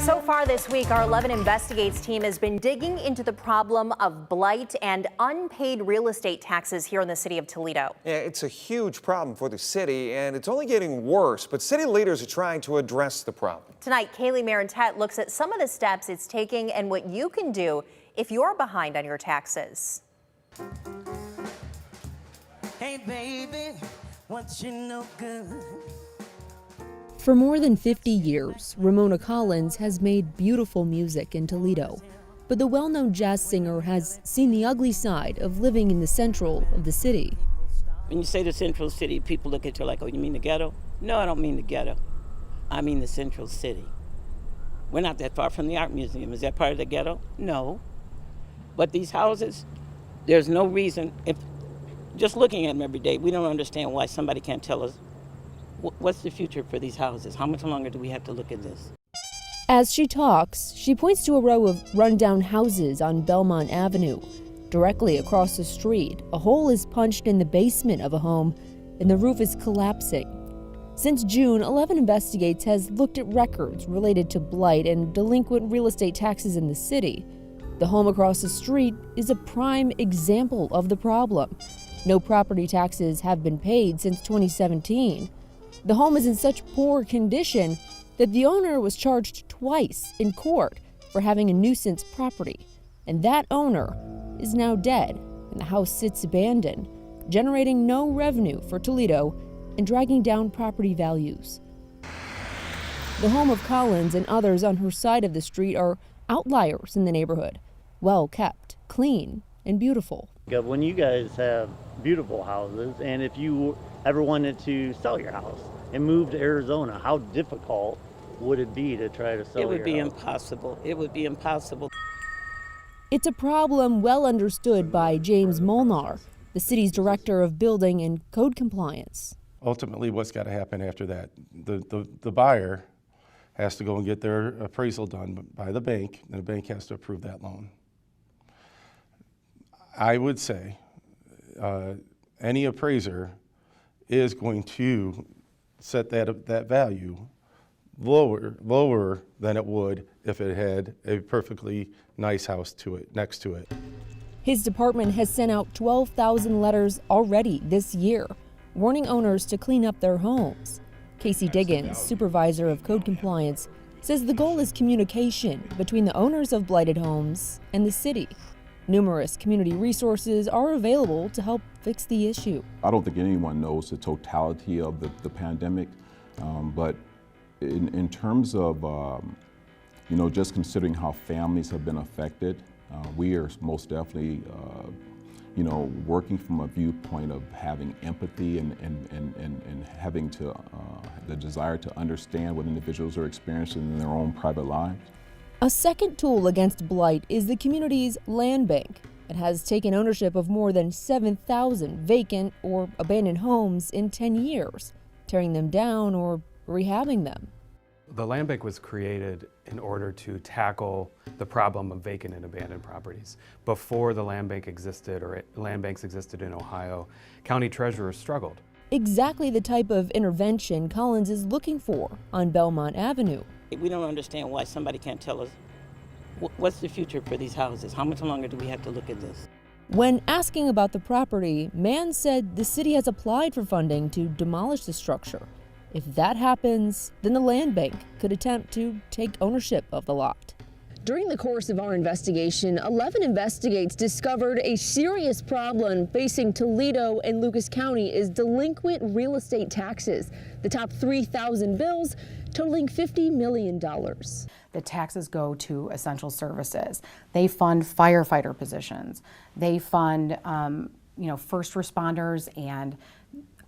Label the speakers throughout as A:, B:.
A: So far this week, our 11 Investigates team has been digging into the problem of blight and unpaid real estate taxes here in the city of Toledo.
B: Yeah, it's a huge problem for the city, and it's only getting worse, but city leaders are trying to address the problem.
A: Tonight, Kaylee Marentet looks at some of the steps it's taking and what you can do if you're behind on your taxes.
C: Hey baby, what you know good?
D: For more than 50 years, Ramona Collins has made beautiful music in Toledo. But the well-known jazz singer has seen the ugly side of living in the central of the city.
E: When you say the central city, people look at you like, oh, you mean the ghetto? No, I don't mean the ghetto. I mean the central city. We're not that far from the art museum. Is that part of the ghetto? No. But these houses, there's no reason, if just looking at them every day, we don't understand why somebody can't tell us what's the future for these houses? How much longer do we have to look at this?
D: As she talks, she points to a row of rundown houses on Belmont Avenue. Directly across the street, a hole is punched in the basement of a home and the roof is collapsing. Since June, 11 Investigates has looked at records related to blight and delinquent real estate taxes in the city. The home across the street is a prime example of the problem. No property taxes have been paid since 2017. The home is in such poor condition that the owner was charged twice in court for having a nuisance property. And that owner is now dead, and the house sits abandoned, generating no revenue for Toledo and dragging down property values. The home of Collins and others on her side of the street are outliers in the neighborhood, well kept, clean, and beautiful.
F: When you guys have beautiful houses, and if you ever wanted to sell your house and move to Arizona, how difficult would it be to try to sell your house?
E: It would be impossible. It would be impossible.
D: It's a problem well understood by James Molnar, the city's director of building and code compliance.
G: Ultimately, what's got to happen after that? The buyer has to go and get their appraisal done by the bank, and the bank has to approve that loan. I would say any appraiser is going to set that value lower than it would if it had a perfectly nice house next to it.
D: His department has sent out 12,000 letters already this year, warning owners to clean up their homes. Casey Diggins, supervisor of code compliance, says the goal is communication between the owners of blighted homes and the city. Numerous community resources are available to help fix the issue.
H: I don't think anyone knows the totality of the pandemic, but in terms of just considering how families have been affected, we are most definitely working from a viewpoint of having empathy and having the desire to understand what individuals are experiencing in their own private lives.
D: A second tool against blight is the community's land bank. It has taken ownership of more than 7,000 vacant or abandoned homes in 10 years, tearing them down or rehabbing them.
I: The land bank was created in order to tackle the problem of vacant and abandoned properties. Before the land bank existed, or land banks existed in Ohio, county treasurers struggled. Exactly
D: the type of intervention Collins is looking for on Belmont Avenue.
E: We don't understand why somebody can't tell us what's the future for these houses. How much longer do we have to look at this?
D: When asking about the property, Mann said the city has applied for funding to demolish the structure. If that happens, then the land bank could attempt to take ownership of the lot.
J: During the course of our investigation, 11 Investigates discovered a serious problem facing Toledo and Lucas County is delinquent real estate taxes. The top 3,000 bills totaling $50 million.
K: The taxes go to essential services. They fund firefighter positions. They fund first responders and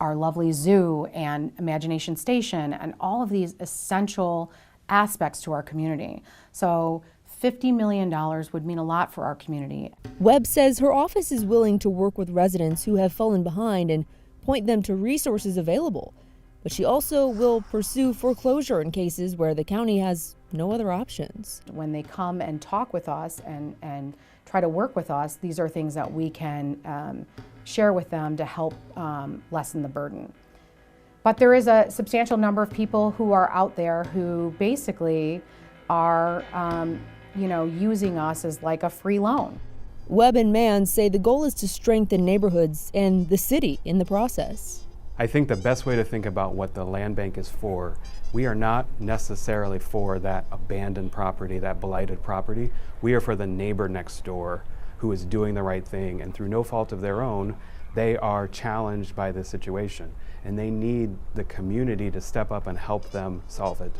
K: our lovely zoo and Imagination Station and all of these essential aspects to our community. So $50 million would mean a lot for our community.
D: Webb says her office is willing to work with residents who have fallen behind and point them to resources available. But she also will pursue foreclosure in cases where the county has no other options.
K: When they come and talk with us and try to work with us, these are things that we can share with them to help lessen the burden. But there is a substantial number of people who are out there who basically are, using us as like a free loan.
D: Webb and Mann say the goal is to strengthen neighborhoods and the city in the process.
I: I think the best way to think about what the land bank is for, we are not necessarily for that abandoned property, that blighted property. We are for the neighbor next door who is doing the right thing, and through no fault of their own, they are challenged by this situation, and they need the community to step up and help them solve it.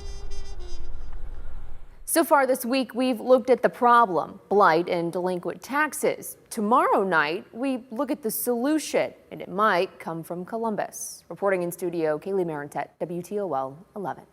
J: So far this week, we've looked at the problem, blight and delinquent taxes. Tomorrow night, we look at the solution, and it might come from Columbus. Reporting in studio, Kaylee Marentet, WTOL 11.